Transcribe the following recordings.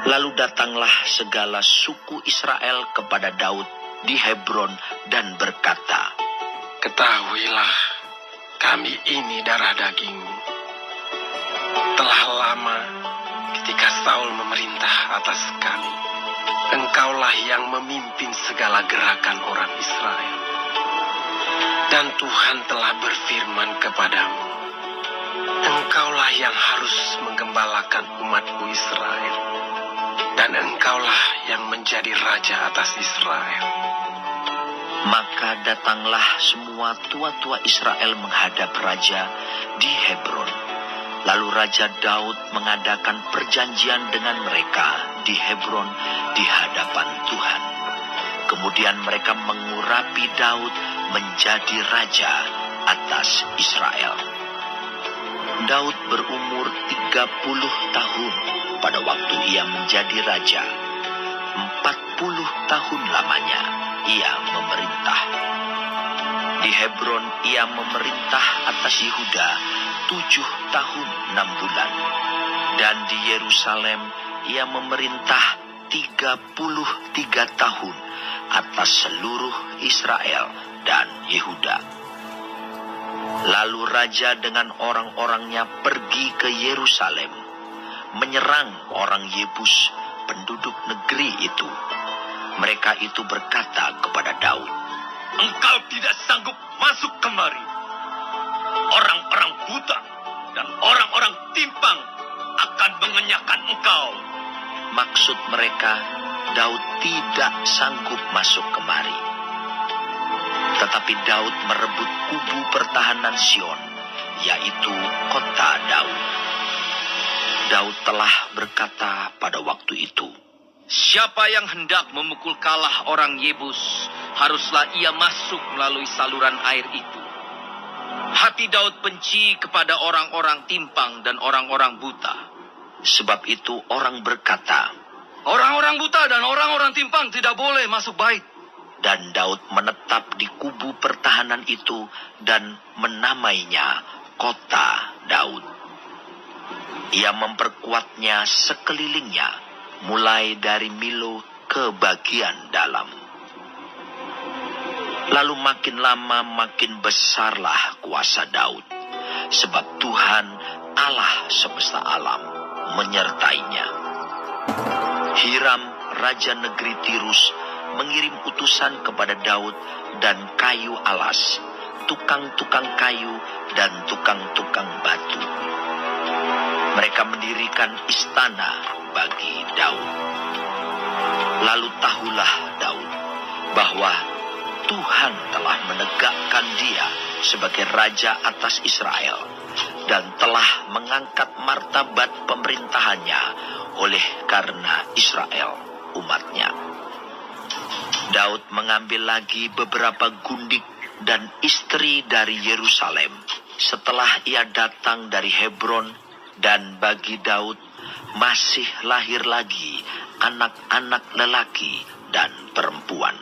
Lalu datanglah segala suku Israel kepada Daud di Hebron dan berkata, "Ketahuilah, kami ini darah dagingmu. Telah lama ketika Saul memerintah atas kami, engkaulah yang memimpin segala gerakan orang Israel. Dan Tuhan telah berfirman kepadamu, engkaulah yang harus menggembalakan umatku Israel, dan engkaulah yang menjadi raja atas Israel." Maka datanglah semua tua-tua Israel menghadap raja di Hebron. Lalu Raja Daud mengadakan perjanjian dengan mereka di Hebron di hadapan Tuhan. Kemudian mereka mengurapi Daud menjadi raja atas Israel. Daud berumur 30 tahun pada waktu ia menjadi raja. 40 tahun lamanya ia memerintah. Di Hebron ia memerintah atas Yehuda 7 tahun 6 bulan. Dan di Yerusalem ia memerintah 33 tahun atas seluruh Israel dan Yehuda. Lalu raja dengan orang-orangnya pergi ke Yerusalem, menyerang orang Yebus, penduduk negeri itu. Mereka itu berkata kepada Daud, "Engkau tidak sanggup masuk kemari. Orang-orang buta dan orang-orang timpang akan mengenyahkan engkau." Maksud mereka, Daud tidak sanggup masuk kemari. Tetapi Daud merebut kubu pertahanan Sion, yaitu kota Daud. Daud telah berkata pada waktu itu, "Siapa yang hendak memukul kalah orang Yebus, haruslah ia masuk melalui saluran air itu." Hati Daud benci kepada orang-orang timpang dan orang-orang buta. Sebab itu orang berkata, Orang-orang buta dan orang-orang timpang tidak boleh masuk bait. dan Daud menetap di kubu pertahanan itu dan menamainya kota Daud. Ia memperkuatnya sekelilingnya, mulai dari Milo ke bagian dalam. Lalu makin lama makin besarlah kuasa Daud, sebab Tuhan Allah semesta alam menyertainya. Hiram, raja negeri Tirus, mengirim utusan kepada Daud dan kayu alas, tukang-tukang kayu dan tukang-tukang batu. Mereka mendirikan istana bagi Daud. Lalu tahulah Daud bahwa Tuhan telah menegakkan dia sebagai raja atas Israel dan telah mengangkat martabat pemerintahannya oleh karena Israel umatnya. Daud mengambil lagi beberapa gundik dan istri dari Yerusalem setelah ia datang dari Hebron, dan bagi Daud masih lahir lagi anak-anak lelaki dan perempuan.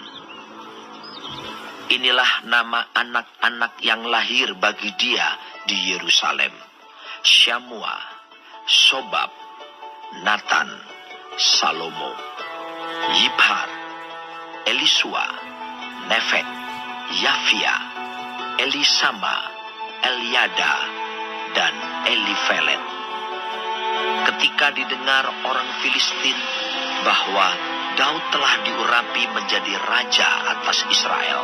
Inilah nama anak-anak yang lahir bagi dia di Yerusalem: Syamua, Sobab, Natan, Salomo, Yibhar, Elisua, Nefek, Yafia, Elisama, Eliada, dan Elifelet. Ketika didengar orang Filistin bahwa Daud telah diurapi menjadi raja atas Israel,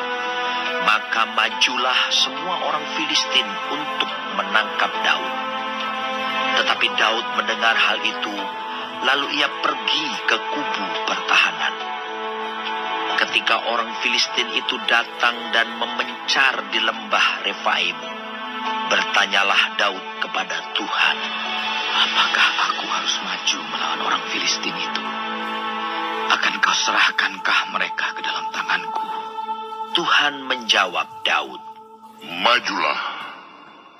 maka majulah semua orang Filistin untuk menangkap Daud. Tetapi Daud mendengar hal itu, lalu ia pergi ke kubu pertahanan. Ketika orang Filistin itu datang dan memencar di lembah Refaim, bertanyalah Daud kepada Tuhan, Apakah aku harus maju melawan orang Filistin itu? Akan kau serahkankah mereka ke dalam tanganku? Tuhan menjawab Daud, "Majulah,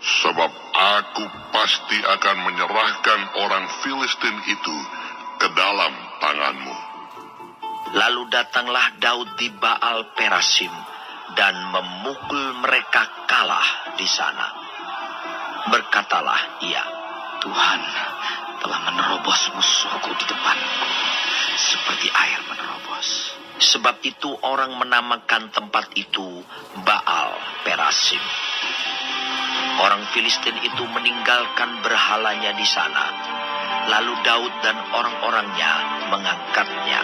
sebab aku pasti akan menyerahkan orang Filistin itu ke dalam tanganmu." Lalu datanglah Daud di Baal Perasim dan memukul mereka kalah di sana. Berkatalah ia, Tuhan telah menerobos musuhku di depanku. Sebab itu orang menamakan tempat itu Baal Perasim. Orang Filistin itu meninggalkan berhalanya di sana. Lalu Daud dan orang-orangnya mengangkatnya.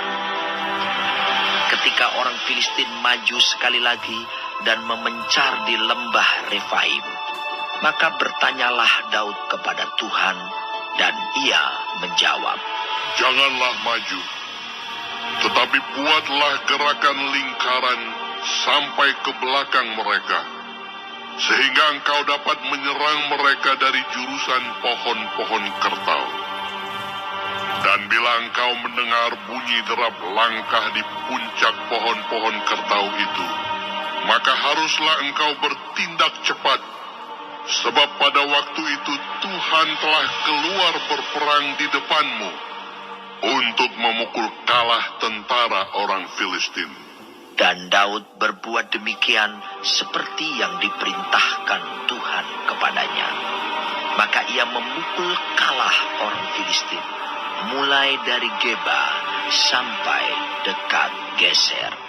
Ketika orang Filistin maju sekali lagi dan memencar di lembah Refaim, maka bertanyalah Daud kepada Tuhan, dan ia menjawab, Janganlah maju, tetapi buatlah gerakan lingkaran sampai ke belakang mereka, sehingga engkau dapat menyerang mereka dari jurusan pohon-pohon kertau. Dan bila engkau mendengar bunyi derap langkah di puncak pohon-pohon kertau itu, maka haruslah engkau bertindak cepat, sebab pada waktu itu Tuhan telah keluar berperang di depanmu untuk memukul kalah tentara orang Filistin. Dan Daud berbuat demikian seperti yang diperintahkan Tuhan kepadanya. Maka ia memukul kalah orang Filistin, mulai dari Geba sampai dekat Geser.